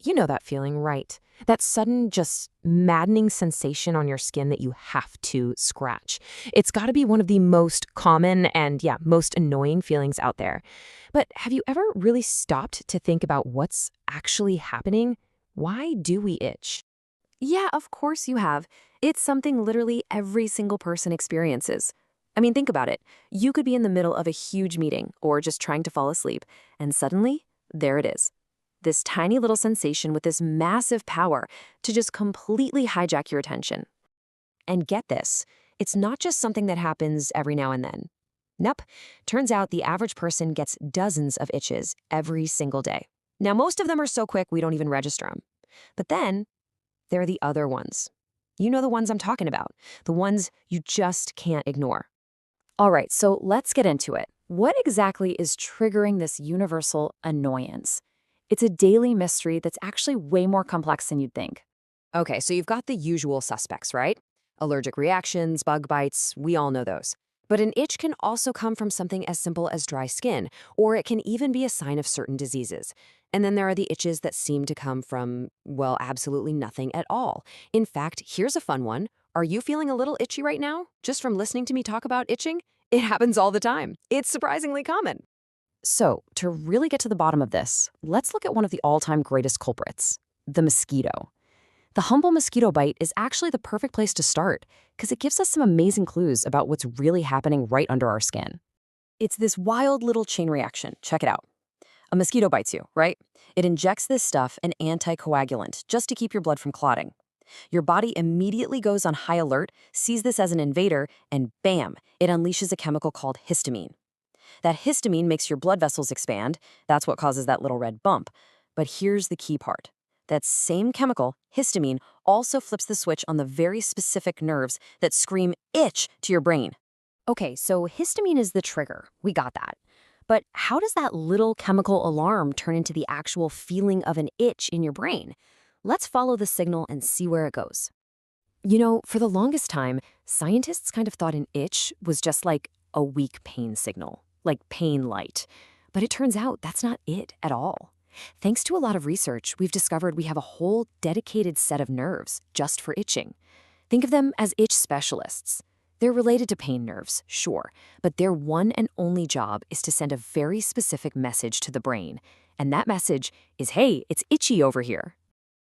You know that feeling, right? That sudden, just maddening sensation on your skin that you have to scratch. It's got to be one of the most common and, yeah, most annoying feelings out there. But have you ever really stopped to think about what's actually happening? Why do we itch? Yeah, of course you have. It's something literally every single person experiences. I mean, think about it. You could be in the middle of a huge meeting or just trying to fall asleep, and suddenly, there it is. This tiny little sensation with this massive power to just completely hijack your attention. And get this, it's not just something that happens every now and then. Nope. Turns out the average person gets dozens of itches every single day. Now, most of them are so quick we don't even register them. But then, there are the other ones. You know the ones I'm talking about, the ones you just can't ignore. All right, so let's get into it. What exactly is triggering this universal annoyance? It's a daily mystery that's actually way more complex than you'd think. Okay, so you've got the usual suspects, right? Allergic reactions, bug bites, we all know those. But an itch can also come from something as simple as dry skin, or it can even be a sign of certain diseases. And then there are the itches that seem to come from, well, absolutely nothing at all. In fact, here's a fun one. Are you feeling a little itchy right now? Just from listening to me talk about itching? It happens all the time. It's surprisingly common. So, to really get to the bottom of this, let's look at one of the all-time greatest culprits, the mosquito. The humble mosquito bite is actually the perfect place to start because it gives us some amazing clues about what's really happening right under our skin. It's this wild little chain reaction. Check it out. A mosquito bites you, right? It injects this stuff, an anticoagulant, just to keep your blood from clotting. Your body immediately goes on high alert, sees this as an invader, and bam, it unleashes a chemical called histamine. That histamine makes your blood vessels expand. That's what causes that little red bump. But here's the key part. That same chemical, histamine, also flips the switch on the very specific nerves that scream itch to your brain. Okay, so histamine is the trigger. We got that. But how does that little chemical alarm turn into the actual feeling of an itch in your brain? Let's follow the signal and see where it goes. You know, for the longest time, scientists kind of thought an itch was just like a weak pain signal, like pain light. But it turns out that's not it at all. Thanks to a lot of research, we've discovered we have a whole dedicated set of nerves just for itching. Think of them as itch specialists. They're related to pain nerves, sure, but their one and only job is to send a very specific message to the brain. And that message is, hey, it's itchy over here.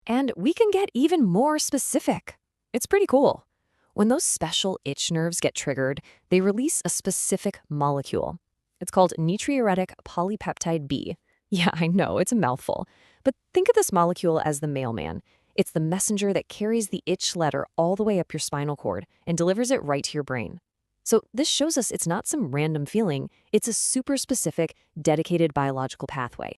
And we can get even more specific. It's pretty cool. When those special itch nerves get triggered, they release a specific molecule. It's called natriuretic polypeptide B. Yeah, I know, it's a mouthful. But think of this molecule as the mailman. It's the messenger that carries the itch letter all the way up your spinal cord and delivers it right to your brain. So this shows us it's not some random feeling, it's a super specific, dedicated biological pathway.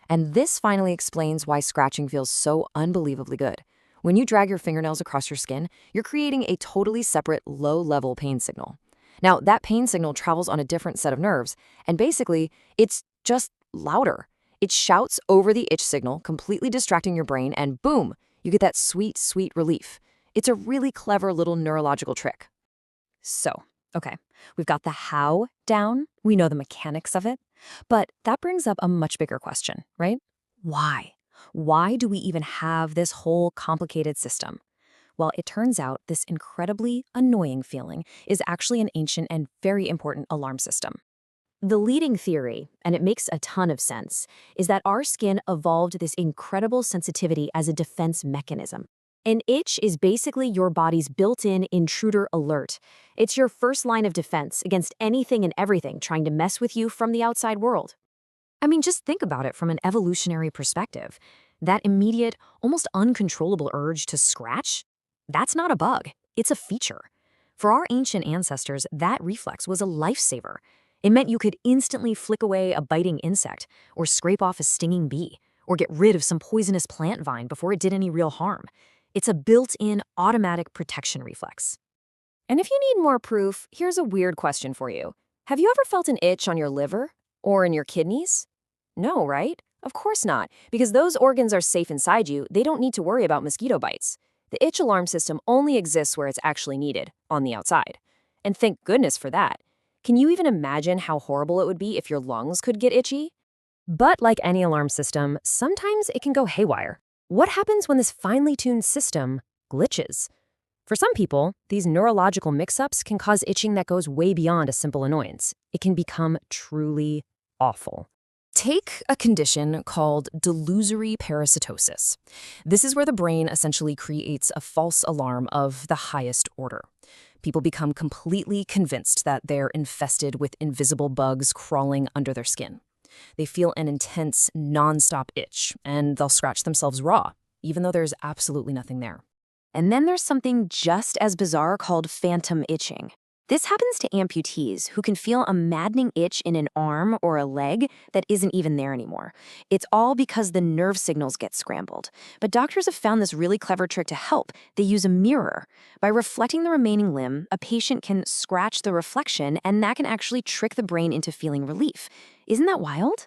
And this finally explains why scratching feels so unbelievably good. When you drag your fingernails across your skin, you're creating a totally separate, low-level pain signal. Now, that pain signal travels on a different set of nerves, and basically, it's just louder. It shouts over the itch signal, completely distracting your brain, and boom, you get that sweet, sweet relief. It's a really clever little neurological trick. So, okay, we've got the how down, we know the mechanics of it, but that brings up a much bigger question, right? Why? Why do we even have this whole complicated system? Well, it turns out this incredibly annoying feeling is actually an ancient and very important alarm system. The leading theory, and it makes a ton of sense, is that our skin evolved this incredible sensitivity as a defense mechanism. An itch is basically your body's built-in intruder alert. It's your first line of defense against anything and everything trying to mess with you from the outside world. I mean, just think about it from an evolutionary perspective. That immediate, almost uncontrollable urge to scratch, that's not a bug, it's a feature. For our ancient ancestors, that reflex was a lifesaver. It meant you could instantly flick away a biting insect, or scrape off a stinging bee, or get rid of some poisonous plant vine before it did any real harm. It's a built-in automatic protection reflex. And if you need more proof, here's a weird question for you. Have you ever felt an itch on your liver? Or in your kidneys? No, right? Of course not, because those organs are safe inside you. They don't need to worry about mosquito bites. The itch alarm system only exists where it's actually needed, on the outside. And thank goodness for that. Can you even imagine how horrible it would be if your lungs could get itchy? But like any alarm system, sometimes it can go haywire. what happens when this finely tuned system glitches? For some people, these neurological mix-ups can cause itching that goes way beyond a simple annoyance. It can become truly awful. Take a condition called delusory parasitosis. This is where the brain essentially creates a false alarm of the highest order. People become completely convinced that they're infested with invisible bugs crawling under their skin. They feel an intense, nonstop itch, and they'll scratch themselves raw, even though there's absolutely nothing there. And then there's something just as bizarre called phantom itching. This happens to amputees who can feel a maddening itch in an arm or a leg that isn't even there anymore. It's all because the nerve signals get scrambled. But doctors have found this really clever trick to help. They use a mirror. By reflecting the remaining limb, a patient can scratch the reflection, and that can actually trick the brain into feeling relief. Isn't that wild?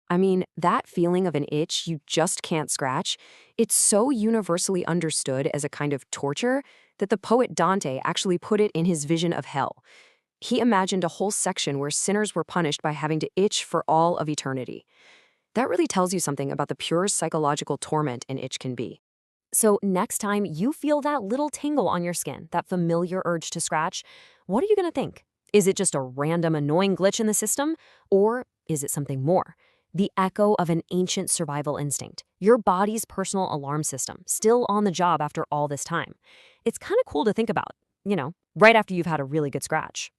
I mean, that feeling of an itch you just can't scratch, it's so universally understood as a kind of torture that the poet Dante actually put it in his vision of hell. He imagined a whole section where sinners were punished by having to itch for all of eternity. That really tells you something about the pure psychological torment an itch can be. So next time you feel that little tingle on your skin, that familiar urge to scratch, what are you going to think? Is it just a random annoying glitch in the system? Or is it something more? The echo of an ancient survival instinct, your body's personal alarm system, still on the job after all this time. It's kind of cool to think about, right after you've had a really good scratch.